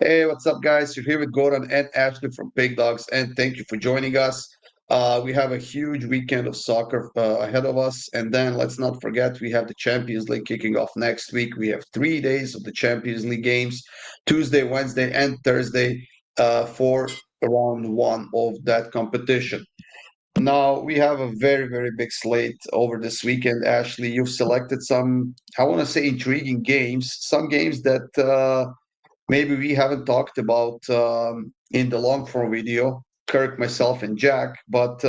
Hey, what's up, guys? You're here with Gordon and Ashley from PickDawgz, and thank you for joining us. We have a huge weekend of soccer ahead of us, and then let's not forget we have the Champions League kicking off next week. We have 3 days of the Champions League games, Tuesday, Wednesday, and Thursday, for round one of that competition. Now we have a very, very big slate over this weekend. Ashley, you've selected some, I want to say, intriguing games, some games that maybe we haven't talked about in the long form video, Kirk, myself, and Jack, but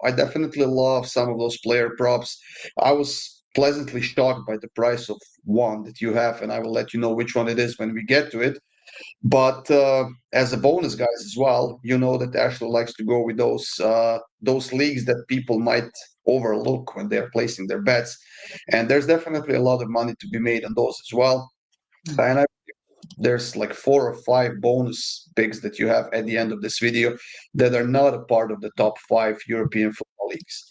I definitely love some of those player props. I was pleasantly shocked by the price of one that you have, and I will let you know which one it is when we get to it. But as a bonus, guys, as well, you know that Ashley likes to go with those leagues that people might overlook when they're placing their bets, and there's definitely a lot of money to be made on those as well. And there's like 4 or 5 bonus picks that you have at the end of this video that are not a part of the top 5 European football leagues.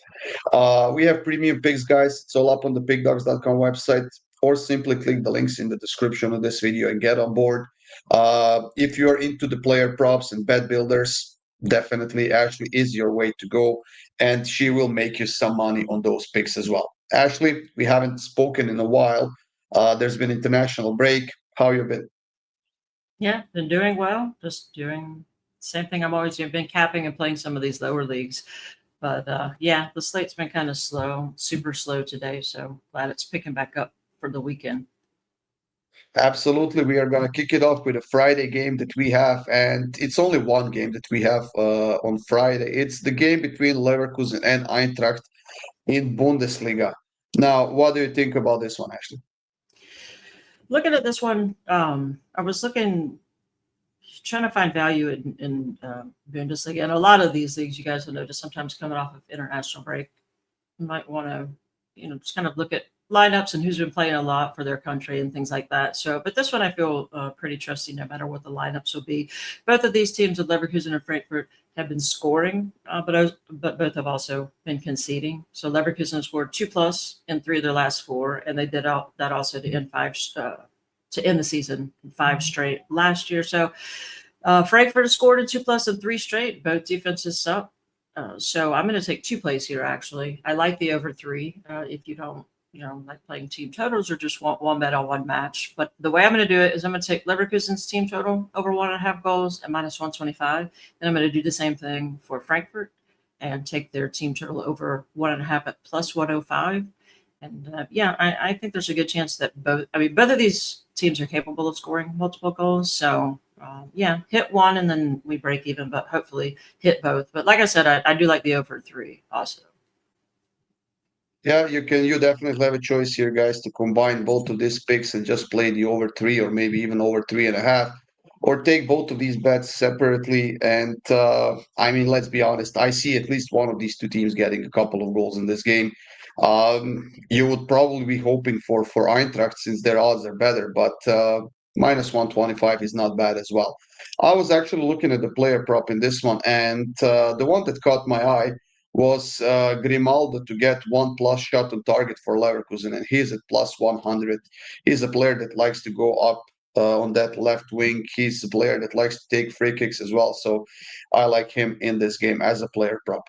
We have premium picks, guys. It's all up on the pickdawgz.com website, or simply click the links in the description of this video and get on board. If you're into the player props and bet builders, definitely Ashley is your way to go, and she will make you some money on those picks as well. Ashley, we haven't spoken in a while. There's been international break. How you been? Yeah, been doing well. Just doing same thing I'm always doing. Been capping and playing some of these lower leagues. But yeah, the slate's been kind of slow, super slow today. So glad it's picking back up for the weekend. Absolutely. We are going to kick it off with a Friday game that we have, and it's only one game that we have on Friday. It's the game between Leverkusen and Eintracht in Bundesliga. Now, what do you think about this one, Ashley? Looking at this one, I was trying to find value in Bundesliga. And a lot of these leagues, you guys will notice, sometimes coming off of international break, you might want to, just kind of look at lineups and who's been playing a lot for their country and things like that. So, but this one I feel pretty trusty no matter what the lineups will be. Both of these teams, with Leverkusen and Frankfurt, have been scoring, but both have also been conceding. So Leverkusen scored 2+ in 3 of their last 4, and they did that also to end to end the season 5 straight last year. So Frankfurt has scored in 2+ and 3 straight. Both defenses suck. So I'm going to take 2 plays here. Actually, I like the over 3. If you don't, like playing team totals or just want one bet on one match. But the way I'm going to do it is I'm going to take Leverkusen's team total over 1.5 goals at -125. Then I'm going to do the same thing for Frankfurt and take their team total over 1.5 at +105. And yeah, I think there's a good chance that both of these teams are capable of scoring multiple goals. So yeah, hit one and then we break even, but hopefully hit both. But like I said, I do like the over 3 also. Yeah, you definitely have a choice here, guys, to combine both of these picks and just play the over three or maybe even over 3.5, or take both of these bets separately. And I mean, let's be honest, I see at least one of these two teams getting a couple of goals in this game. You would probably be hoping for Eintracht since their odds are better, but -125 is not bad as well. I was actually looking at the player prop in this one, and the one that caught my eye was Grimaldo to get 1+ shot on target for Leverkusen, and he's at +100. He's a player that likes to go up on that left wing. He's a player that likes to take free kicks as well, so I like him in this game as a player prop.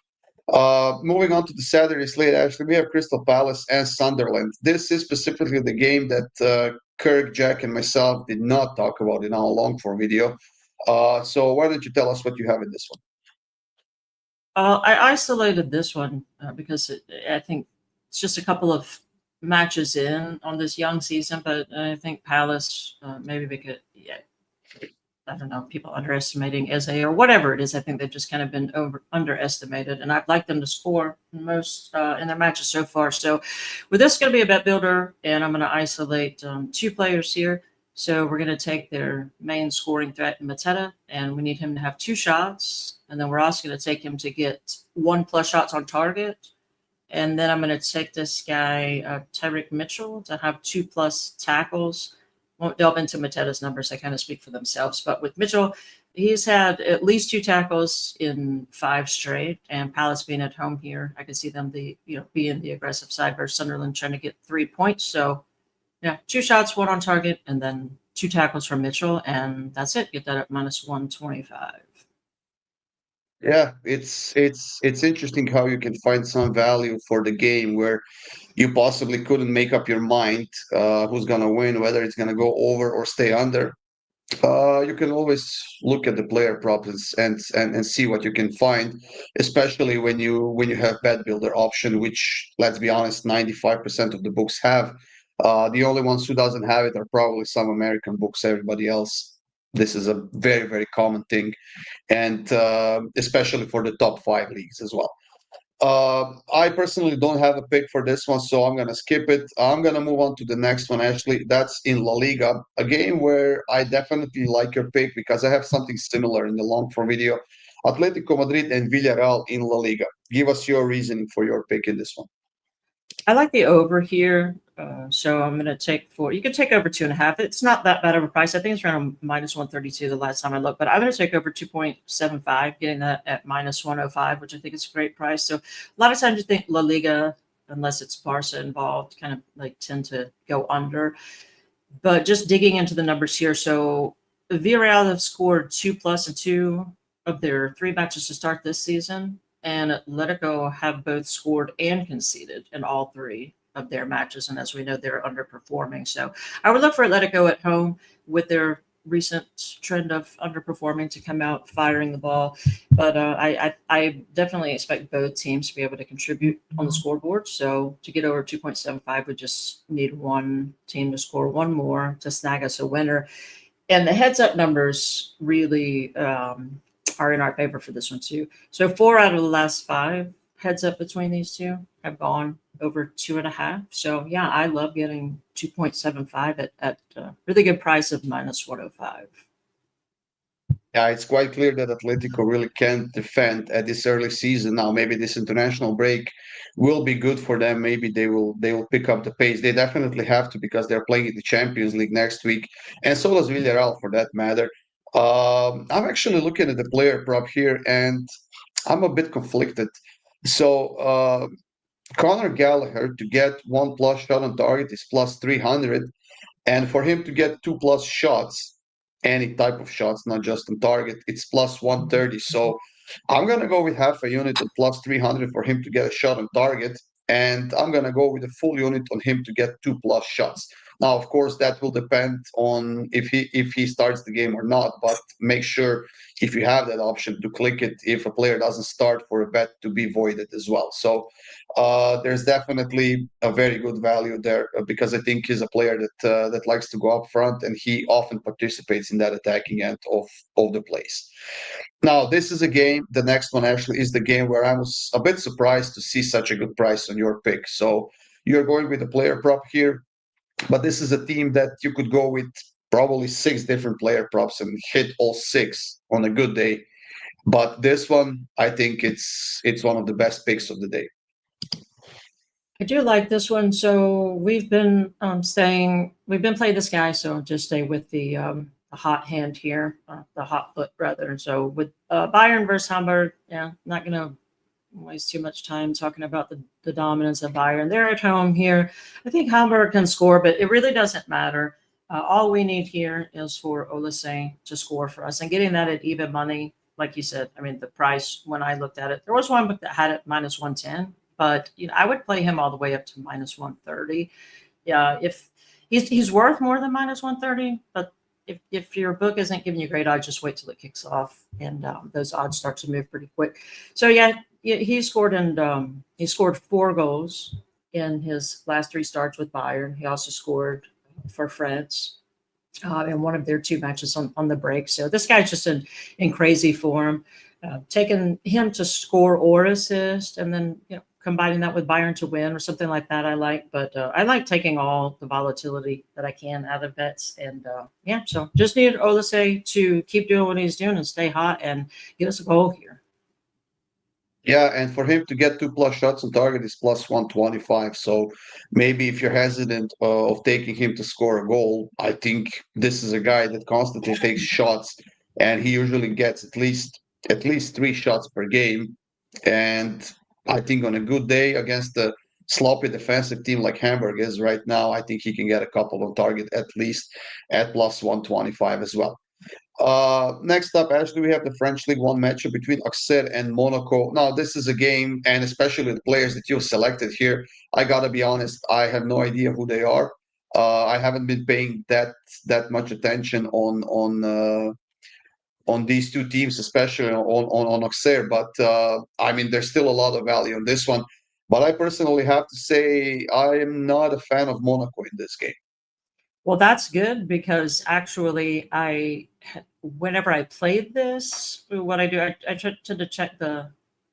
Moving on to the Saturday slate, actually, we have Crystal Palace and Sunderland. This is specifically the game that Kirk, Jack, and myself did not talk about in our long form video. So why don't you tell us what you have in this one? I isolated this one because I think it's just a couple of matches in on this young season, but I think Palace maybe because yeah, I don't know, people underestimating Eze or whatever it is. I think they've just kind of been underestimated, and I'd like them to score most in their matches so far. So, with this going to be a bet builder, and I'm going to isolate 2 players here. So we're going to take their main scoring threat, Mateta, and we need him to have 2 shots, and then we're also going to take him to get 1+ shots on target. And then I'm going to take this guy, Tyreek Mitchell, to have 2+ tackles. Won't delve into Mateta's numbers. They kind of speak for themselves. But with Mitchell, he's had at least 2 tackles in 5 straight. And Palace being at home here, I can see them being the aggressive side versus Sunderland trying to get 3 points. So yeah, 2 shots, 1 on target, and then 2 tackles from Mitchell, and that's it. Get that at minus 125. Yeah, it's interesting how you can find some value for the game where you possibly couldn't make up your mind who's gonna win, whether it's gonna go over or stay under. You can always look at the player props and see what you can find, especially when you have bet builder option, which, let's be honest, 95% of the books have. The only ones who doesn't have it are probably some American books. Everybody else, this is a very, very common thing, and especially for the top five leagues as well. I personally don't have a pick for this one, so I'm gonna skip it. I'm gonna move on to the next one. Actually, that's in La Liga, a game where I definitely like your pick because I have something similar in the long form video. Atletico Madrid and Villarreal in La Liga. Give us your reasoning for your pick in this one. I like the over here. So I'm going to take four. You can take over 2.5. It's not that bad of a price. I think it's around minus 132 the last time I looked, but I'm going to take over 2.75, getting that at minus 105, which I think is a great price. So a lot of times you think La Liga, unless it's Barca involved, kind of like tend to go under. But just digging into the numbers here. So Villarreal have scored 2+ in 2 of their 3 matches to start this season, and Atletico have both scored and conceded in all 3 of their matches. And as we know, they're underperforming. So I would look for Atletico at home with their recent trend of underperforming to come out firing the ball. But I definitely expect both teams to be able to contribute on the scoreboard. So to get over 2.75, we just need one team to score one more to snag us a winner. And the heads up numbers really are in our favor for this one too. So 4 out of the last 5 heads up between these two have gone over 2.5. So yeah, I love getting 2.75 at a really good price of minus 105. Yeah, it's quite clear that Atletico really can't defend at this early season. Now, maybe this international break will be good for them. Maybe they will pick up the pace. They definitely have to because they're playing in the Champions League next week, and so does Villarreal for that matter. I'm actually looking at the player prop here, and I'm a bit conflicted. So Conor Gallagher to get 1+ shot on target is plus 300, and for him to get 2+ shots, any type of shots, not just on target, it's plus 130. So I'm gonna go with half a unit on plus 300 for him to get a shot on target, and I'm gonna go with a full unit on him to get 2+ shots. Now, of course, that will depend on if he starts the game or not. But make sure if you have that option to click it if a player doesn't start for a bet to be voided as well. So there's definitely a very good value there because I think he's a player that likes to go up front and he often participates in that attacking end of the plays. Now, this is a game. The next one actually is the game where I was a bit surprised to see such a good price on your pick. So you're going with a player prop here, but this is a team that you could go with probably 6 different player props and hit all 6 on a good day. But this one, I think it's one of the best picks of the day. I do like this one. So we've been playing this guy. So just stay with the hot hand here, the hot foot rather. And so with Bayern versus Hamburg, yeah, not going to waste too much time talking about the dominance of Bayern. They're at home here. I think Hamburg can score, but it really doesn't matter. All we need here is for Olise to score for us, and getting that at even money, like you said. I mean, the price when I looked at it, there was one book that had it minus 110, but I would play him all the way up to minus 130. Yeah, if he's worth more than minus 130, but if your book isn't giving you great odds, just wait till it kicks off, and those odds start to move pretty quick. So yeah, he scored 4 goals in his last 3 starts with Bayern. He also scored for France in one of their 2 matches on the break. So this guy's just in crazy form. Taking him to score or assist, and then combining that with Bayern to win or something like that, I like. But I like taking all the volatility that I can out of bets. And so just need Olise to keep doing what he's doing and stay hot and get us a goal here. Yeah, and for him to get 2+ shots on target is plus 125. So maybe if you're hesitant of taking him to score a goal, I think this is a guy that constantly takes shots, and he usually gets at least 3 shots per game. And I think on a good day against the sloppy defensive team like Hamburg is right now, I think he can get a couple on target at least at plus 125 as well. Next up, actually, we have the French League One matchup between Auxerre and Monaco. Now, this is a game, and especially the players that you've selected here, I gotta be honest, I have no idea who they are. I haven't been paying that much attention on these two teams, especially on Auxerre. But I mean, there's still a lot of value on this one. But I personally have to say I am not a fan of Monaco in this game. Well, that's good because actually, whenever I played this, what I do, I tend to check the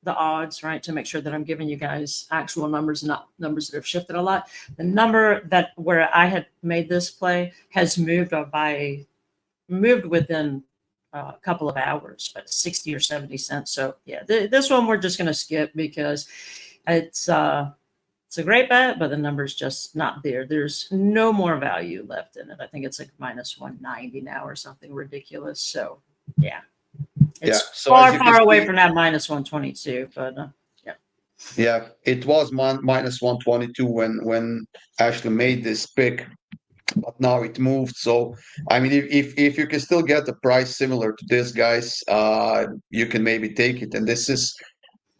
odds, right, to make sure that I'm giving you guys actual numbers and not numbers that have shifted a lot. The number that where I had made this play has moved within a couple of hours, but 60 or 70 cents. So yeah, this one we're just going to skip because it's a great bet, but the number's just not there. There's no more value left in it. I think it's like minus 190 now or something ridiculous. So yeah, it's So far away from that minus 122, but yeah. Yeah, it was minus 122 when Ashley made this pick, but now it moved. So I mean, if you can still get the price similar to this, guys, you can maybe take it. And this is,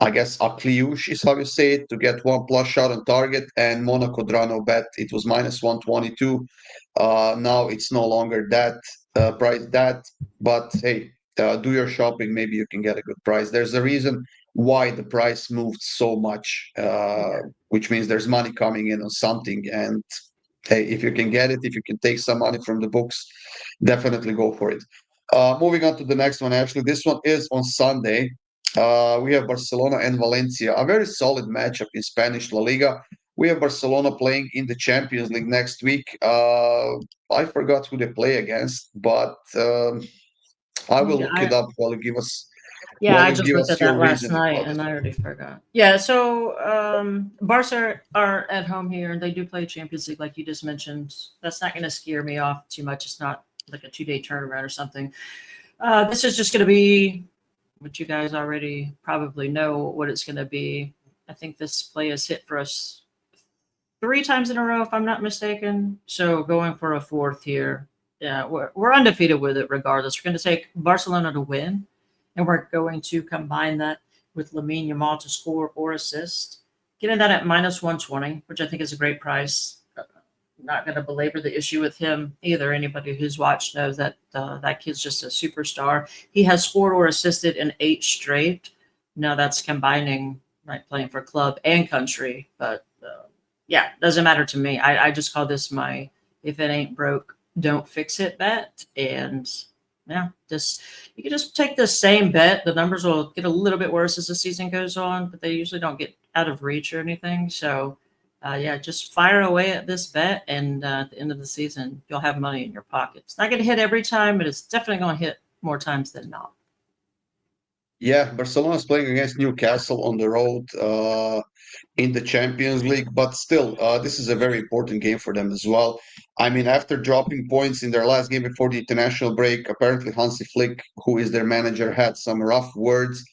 I guess, a cliouche is how you say it, to get one plus shot on target. And Monaco Drano bet it was minus 122. Now it's no longer that price that, but hey, do your shopping. Maybe you can get a good price. There's a reason why the price moved so much, which means there's money coming in on something. And hey, if you can get it, if you can take some money from the books, definitely go for it. Moving on to the next one, actually, this one is on Sunday. We have Barcelona and Valencia, a very solid matchup in Spanish La Liga. We have Barcelona playing in the Champions League next week. I forgot who they play against, but I will look it up while you give us Yeah, I just looked at your that last reasoning night about and it. I already forgot. Yeah, so Barca are at home here and they do play Champions League, like you just mentioned. That's not going to scare me off too much. It's not like a 2-day turnaround or something. This is just going to be what you guys already probably know what it's going to be. I think this play has hit for us 3 times in a row, if I'm not mistaken. So going for a fourth here. Yeah, we're undefeated with it regardless. We're going to take Barcelona to win, and we're going to combine that with Lamine Yamal to score or assist. Getting that at minus 120, which I think is a great price. Not going to belabor the issue with him either. Anybody who's watched knows that that kid's just a superstar. He has scored or assisted in 8 straight. Now that's combining, right, playing for club and country. But yeah, doesn't matter to me. I just call this my if it ain't broke, don't fix it bet. And yeah, you can just take the same bet. The numbers will get a little bit worse as the season goes on, but they usually don't get out of reach or anything. So yeah, just fire away at this bet, and at the end of the season, you'll have money in your pocket. It's not going to hit every time, but it's definitely going to hit more times than not. Yeah, Barcelona is playing against Newcastle on the road in the Champions League, but still, this is a very important game for them as well. I mean, after dropping points in their last game before the international break, apparently Hansi Flick, who is their manager, had some rough words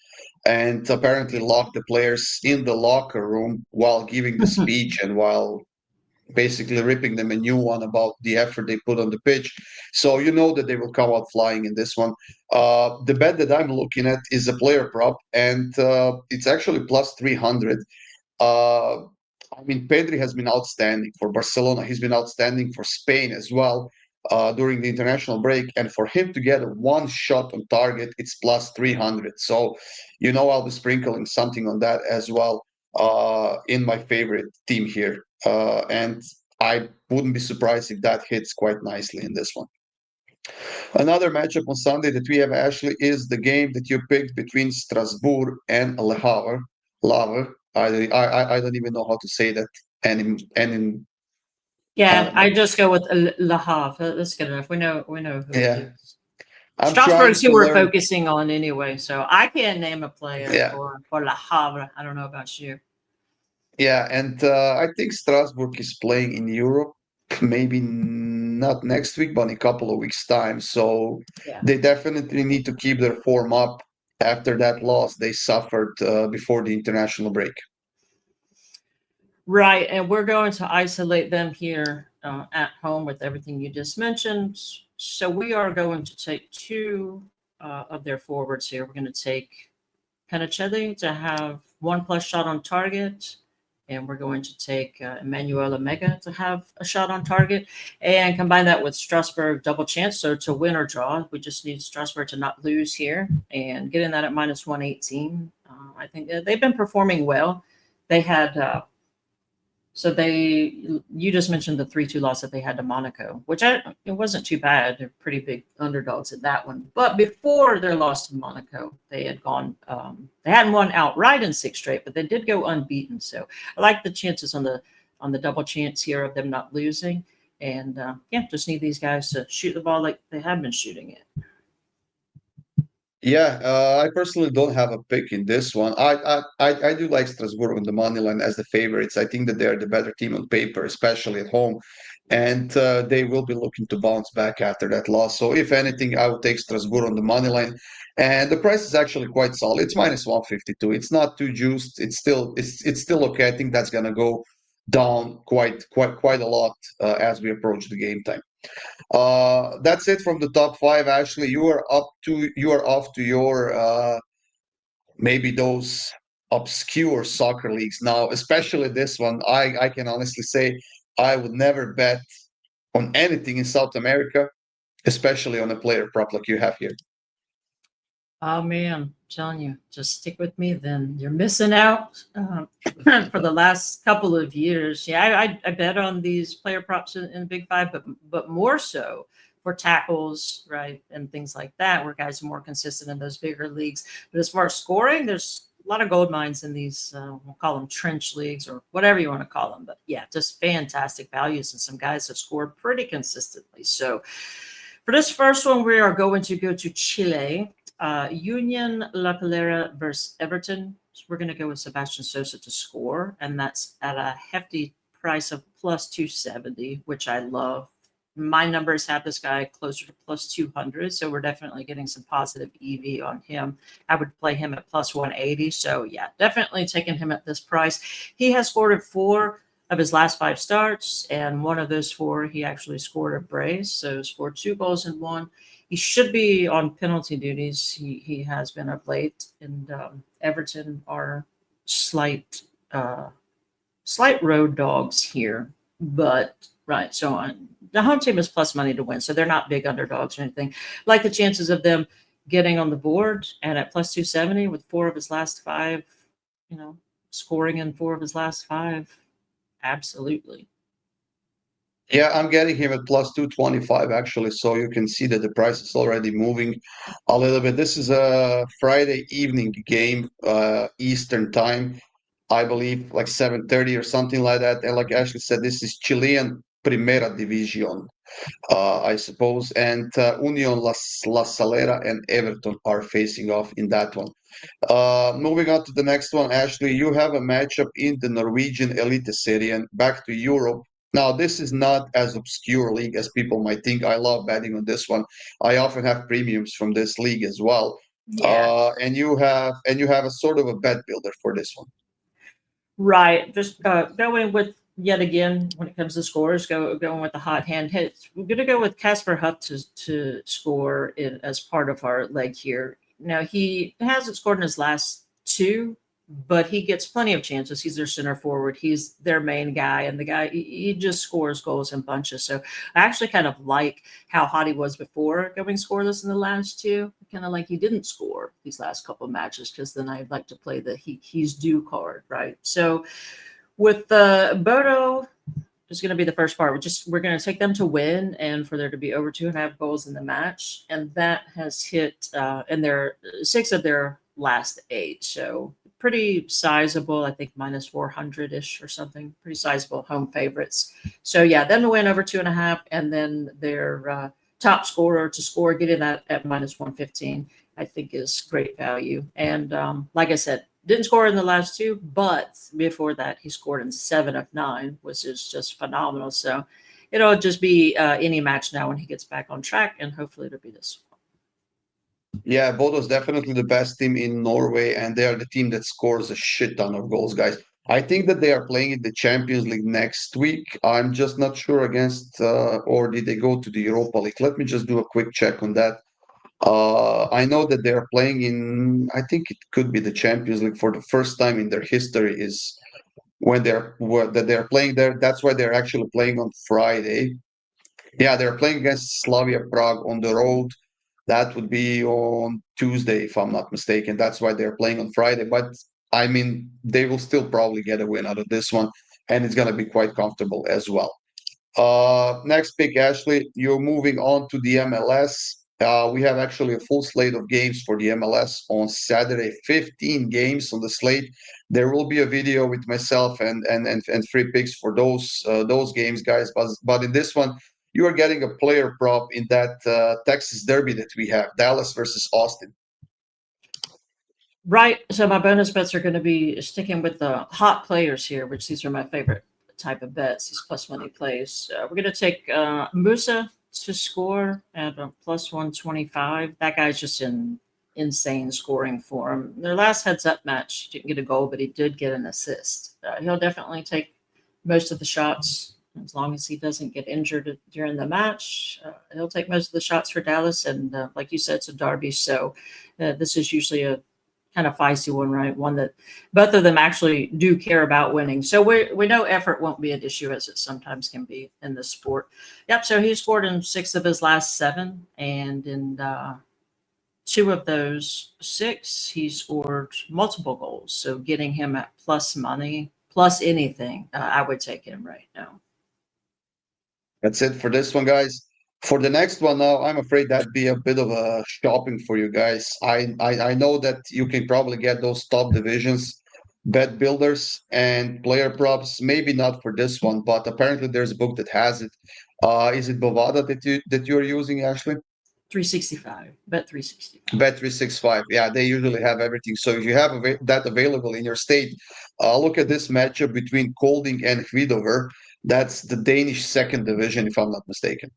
and apparently locked the players in the locker room while giving the speech and while basically ripping them a new one about the effort they put on the pitch. So you know that they will come out flying in this one. The bet that I'm looking at is a player prop, and it's actually plus 300. Uh, I mean, Pedri has been outstanding for Barcelona. He's been outstanding for Spain as well during the international break. And for him to get a one shot on target, it's plus 300. So, you know, I'll be sprinkling something on that as well in my favorite team here. And I wouldn't be surprised if that hits quite nicely in this one. Another matchup on Sunday that we have, Ashley, is the game that you picked between Strasbourg and Le Havre. Havre. I don't even know how to say that. And Yeah, I just go with Le Havre. That's good enough. We know who it yeah, is. I'm Strasbourg's trying who to we're learn. focusing on anyway, so I can't name a player Yeah, for Le Havre. I don't know about you. yeah, and I think Strasbourg is playing in Europe, maybe not next week, but in a couple of weeks' time. So Yeah. they definitely need to keep their form up after that loss they suffered before the international break. Right, and we're going to isolate them here at home with everything you just mentioned. So we are going to take two of their forwards here. We're going to take Penicelli to have 1+ shot on target, and we're going to take Emmanuel Omega to have a shot on target, and combine that with Strasbourg double chance. So to win or draw, we just need Strasbourg to not lose here, and getting that at -118. I think they've been performing well. They had you just mentioned the 3-2 loss that they had to Monaco, which it wasn't too bad. They're pretty big underdogs at that one. But before their loss to Monaco, they had gone, they hadn't won outright in 6 straight, but they did go unbeaten. So I like the chances on the double chance here of them not losing. And just need these guys to shoot the ball like they have been shooting it. Yeah, I personally don't have a pick in this one. I do like Strasbourg on the money line as the favorites. I think that they're the better team on paper, especially at home, and they will be looking to bounce back after that loss. So if anything, I would take Strasbourg on the money line, and the price is actually quite solid. It's -152. It's not too juiced. It's still okay. I think that's gonna go down quite a lot as we approach the game time. That's it from the top five. Ashley, you are off to your maybe those obscure soccer leagues now, especially this one. I can honestly say I would never bet on anything in South America, especially on a player prop like you have here. Oh man, I'm telling you, just stick with me. Then you're missing out for the last couple of years. Yeah, I bet on these player props in the Big Five, but more so for tackles, right, and things like that, where guys are more consistent in those bigger leagues. But as far as scoring, there's a lot of gold mines in these. We'll call them trench leagues or whatever you want to call them. But yeah, just fantastic values and some guys that score pretty consistently. So for this first one, we are going to go to Chile. Union La Calera versus Everton. So we're going to go with Sebastian Sosa to score, and that's at a hefty price of +270, which I love. My numbers have this guy closer to +200, so we're definitely getting some positive EV on him. I would play him at +180, so yeah, definitely taking him at this price. He has scored at 4 of his last 5 starts, and one of those 4 he actually scored a brace, so scored 2 goals in one. He should be on penalty duties. He has been of late, and Everton are slight road dogs here, but right. So the home team is plus money to win, so they're not big underdogs or anything. Like the chances of them getting on the board and at +270 with 4 of his last 5, scoring in 4 of his last 5, absolutely. Yeah, I'm getting him at +225 actually, so you can see that the price is already moving a little bit. This is a Friday evening game, Eastern time, I believe, like 7:30 or something like that. And like Ashley said, this is Chilean Primera División, I suppose. And Union La Salera and Everton are facing off in that one. Moving on to the next one, Ashley, you have a matchup in the Norwegian Elite Serie and back to Europe. Now, this is not as obscure league as people might think. I love betting on this one. I often have premiums from this league as well. Yeah. And you have a sort of a bet builder for this one. Right. Just going with yet again when it comes to scores, going with the hot hand hits. We're going to go with Casper Huff to score as part of our leg here. Now he hasn't scored in his last 2, but he gets plenty of chances. He's their center forward. He's their main guy, and the guy he just scores goals in bunches. So I actually kind of like how hot he was before going scoreless in the last 2. Kind of like he didn't score these last couple of matches, because then I'd like to play the he's due card, right? So with the Bodo is going to be the first part. We're going to take them to win and for there to be over 2.5 goals in the match, and that has hit in their 6 of their last 8. So pretty sizable, I think -400-ish or something. Pretty sizable home favorites. So yeah, them to win over 2.5, and then their top scorer to score, getting that at -115, I think is great value. And like I said, didn't score in the last 2, but before that, he scored in 7 of 9, which is just phenomenal. So it'll just be any match now when he gets back on track, and hopefully it'll be this one. Yeah, Bodo's definitely the best team in Norway, and they are the team that scores a shit ton of goals, guys. I think that they are playing in the Champions League next week. I'm just not sure against, or did they go to the Europa League? Let me just do a quick check on that. I know that they are playing in, I think it could be the Champions League for the first time in their history is when that they're playing there. That's why they're actually playing on Friday. Yeah, they're playing against Slavia Prague on the road. That would be on Tuesday, if I'm not mistaken. That's why they're playing on Friday. But I mean, they will still probably get a win out of this one, and it's going to be quite comfortable as well. Next pick, Ashley. You're moving on to the MLS. We have actually a full slate of games for the MLS on Saturday. 15 games on the slate. There will be a video with myself and free picks for those games, guys. But in this one, you are getting a player prop in that Texas Derby that we have, Dallas versus Austin. Right. So my bonus bets are going to be sticking with the hot players here, which these are my favorite type of bets, these plus money plays. We're going to take Musa to score at a plus 125. That guy's just in insane scoring form. Their last heads up match, he didn't get a goal, but he did get an assist. He'll definitely take most of the shots as long as he doesn't get injured during the match. He'll take most of the shots for Dallas. And like you said, it's a derby. So this is usually a kind of feisty one, right? One that both of them actually do care about winning. So we know effort won't be an issue as it sometimes can be in this sport. Yep. So he scored in 6 of his last 7, and in 2 of those 6, he scored multiple goals. So getting him at plus money, plus anything, I would take him right now. That's it for this one, guys. For the next one now, I'm afraid that'd be a bit of a shopping for you guys. I know that you can probably get those top divisions, bet builders and player props. Maybe not for this one, but apparently there's a book that has it. Is it Bovada that you're using, Ashley? 365, bet 365. Bet 365. Yeah, they usually have everything. So if you have that available in your state, look at this matchup between Kolding and Hvidover. That's the Danish second division, if I'm not mistaken.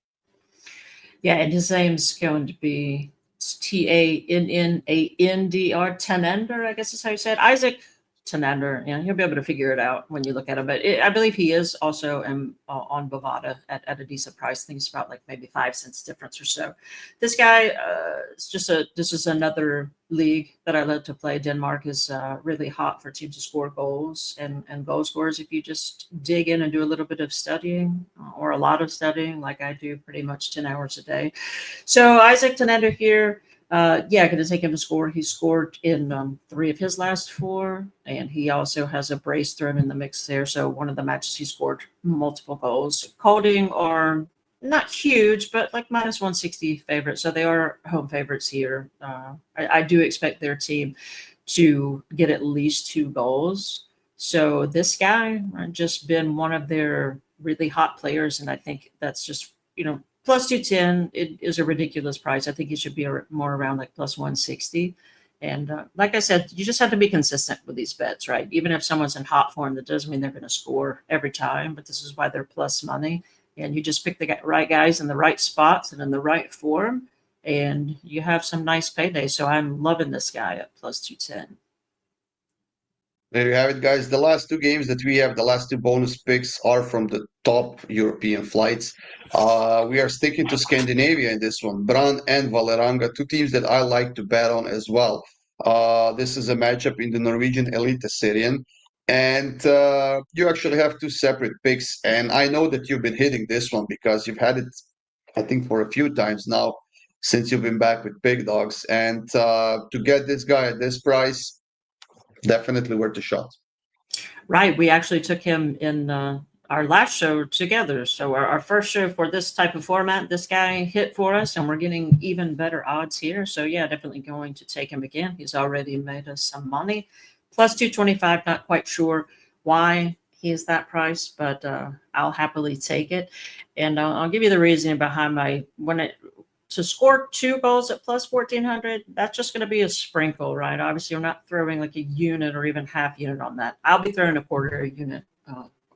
Yeah, and his name's going to be Tannandr, Tannandr, I guess is how you say it. Isaac Tannandr. Yeah, you'll be able to figure it out when you look at him. But I believe he is also on Bovada at a decent price. I think it's about like maybe 5 cents difference or so. This guy this is another league that I love to play. Denmark is really hot for teams to score goals and goal scorers. If you just dig in and do a little bit of studying or a lot of studying, like I do pretty much 10 hours a day. So Isaac Tannandr here. Going to take him to score. He scored in 3 of his last 4, and he also has a brace thrown in the mix there. So one of the matches he scored multiple goals. Kolding are not huge, but like minus 160 favorites. So they are home favorites here. I do expect their team to get at least 2 goals. So this guy just been one of their really hot players, and I think that's just, plus 210, it is a ridiculous price. I think it should be more around like plus 160. And like I said, you just have to be consistent with these bets, right? Even if someone's in hot form, that doesn't mean they're going to score every time, but this is why they're plus money. And you just pick the right guys in the right spots and in the right form, and you have some nice payday. So I'm loving this guy at plus 210. There you have it, guys. The last 2 games that we have, the last 2 bonus picks are from the top European flights. We are sticking to Scandinavia in this one. Brann and Vålerenga, 2 teams that I like to bet on as well. This is a matchup in the Norwegian Eliteserien. And you actually have 2 separate picks. And I know that you've been hitting this one because you've had it, I think, for a few times now since you've been back with PickDawgz. And to get this guy at this price, definitely worth a shot. Right. We actually took him in our last show together. So our first show for this type of format, this guy hit for us, and we're getting even better odds here. So yeah, definitely going to take him again. He's already made us some money. Plus 225, not quite sure why he is that price, but I'll happily take it. And I'll give you the reasoning behind to score 2 goals at plus 1,400, that's just going to be a sprinkle, right? Obviously, we're not throwing like a unit or even half unit on that. I'll be throwing a quarter unit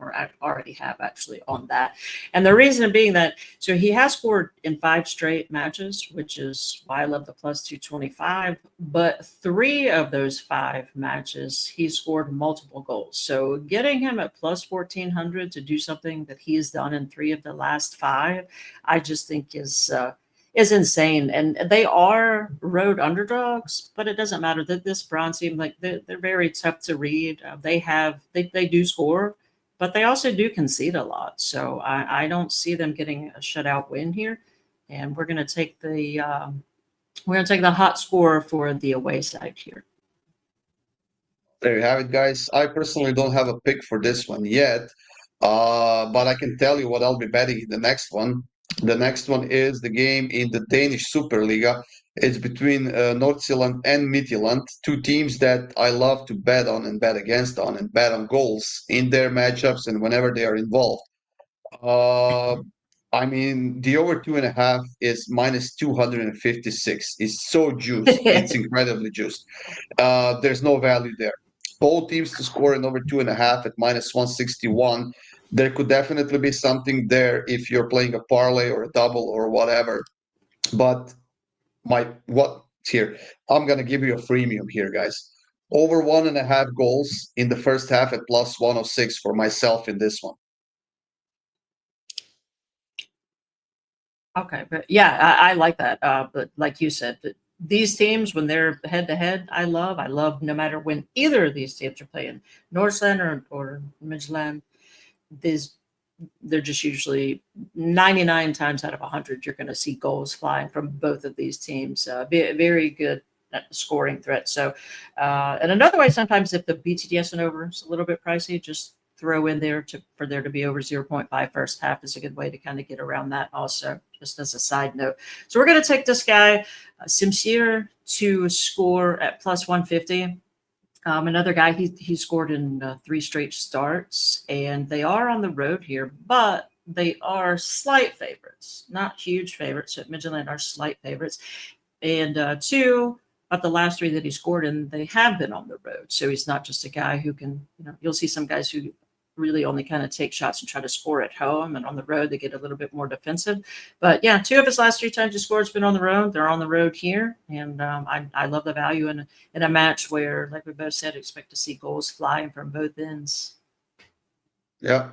or already have actually on that. And the reason being that, so he has scored in 5 straight matches, which is why I love the plus 225. But 3 of those 5 matches, he scored multiple goals. So getting him at plus 1400 to do something that he's done in 3 of the last 5, I just think is insane. And they are road underdogs, but it doesn't matter that this bronze team, like they're very tough to read. They do score, but they also do concede a lot. So I don't see them getting a shutout win here. And we're going to take the hot score for the away side here. There you have it, guys. I personally don't have a pick for this one yet, but I can tell you what I'll be betting in the next one. The next one is the game in the Danish Superliga. It's between Nordsjælland and Midtjylland, 2 teams that I love to bet on and bet against on and bet on goals in their matchups and whenever they are involved. Uh, I mean, the over 2.5 is minus 256. It's so juiced. It's incredibly juiced. There's no value there. Both teams to score in over 2.5 at minus 161. There could definitely be something there if you're playing a parlay or a double or whatever. But what's here? I'm gonna give you a freemium here, guys. Over 1.5 goals in the first half at plus 106 for myself in this one. Okay, but yeah, I like that. But like you said, these teams when they're head to head, I love no matter when either of these teams are playing, Northland or Midland, they're just usually 99 times out of 100 you're going to see goals flying from both of these teams. Very good scoring threat. So, and another way, sometimes if the BTDS and over is a little bit pricey, just throw in there for there to be over 0.5 first half is a good way to kind of get around that also, just as a side note. So we're going to take this guy, Simsier, to score at plus 150. Another guy, he scored in 3 straight starts, and they are on the road here, but they are slight favorites, not huge favorites. So Midtjylland are slight favorites. And 2 of the last 3 that he scored in, they have been on the road. So he's not just a guy who can, you'll see some guys who really only kind of take shots and try to score at home, and on the road they get a little bit more defensive. But yeah, 2 of his last 3 times he scored has been on the road. They're on the road here, and I love the value in a match where, like we both said, expect to see goals flying from both ends. Yeah.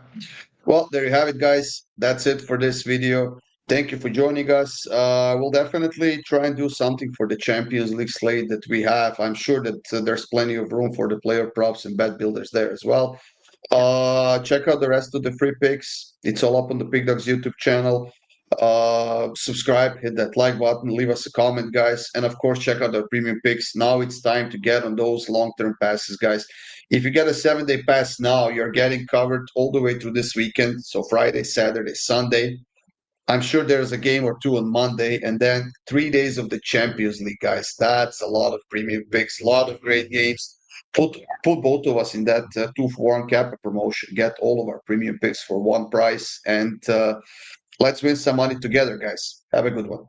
Well, there you have it, guys. That's it for this video. Thank you for joining us. We'll definitely try and do something for the Champions League slate that we have. I'm sure that there's plenty of room for the player props and bet builders there as well. Check out the rest of the free picks. It's all up on the PickDawgz YouTube channel. Subscribe, hit that like button, leave us a comment, guys. And of course, check out our premium picks. Now it's time to get on those long-term passes, guys. If you get a 7-day pass now, you're getting covered all the way through this weekend. So Friday, Saturday, Sunday. I'm sure there's a game or 2 on Monday, and then 3 days of the Champions League, guys. That's a lot of premium picks, a lot of great games. Put both of us in that 2-for-1 cap promotion. Get all of our premium picks for one price, and let's win some money together, guys. Have a good one.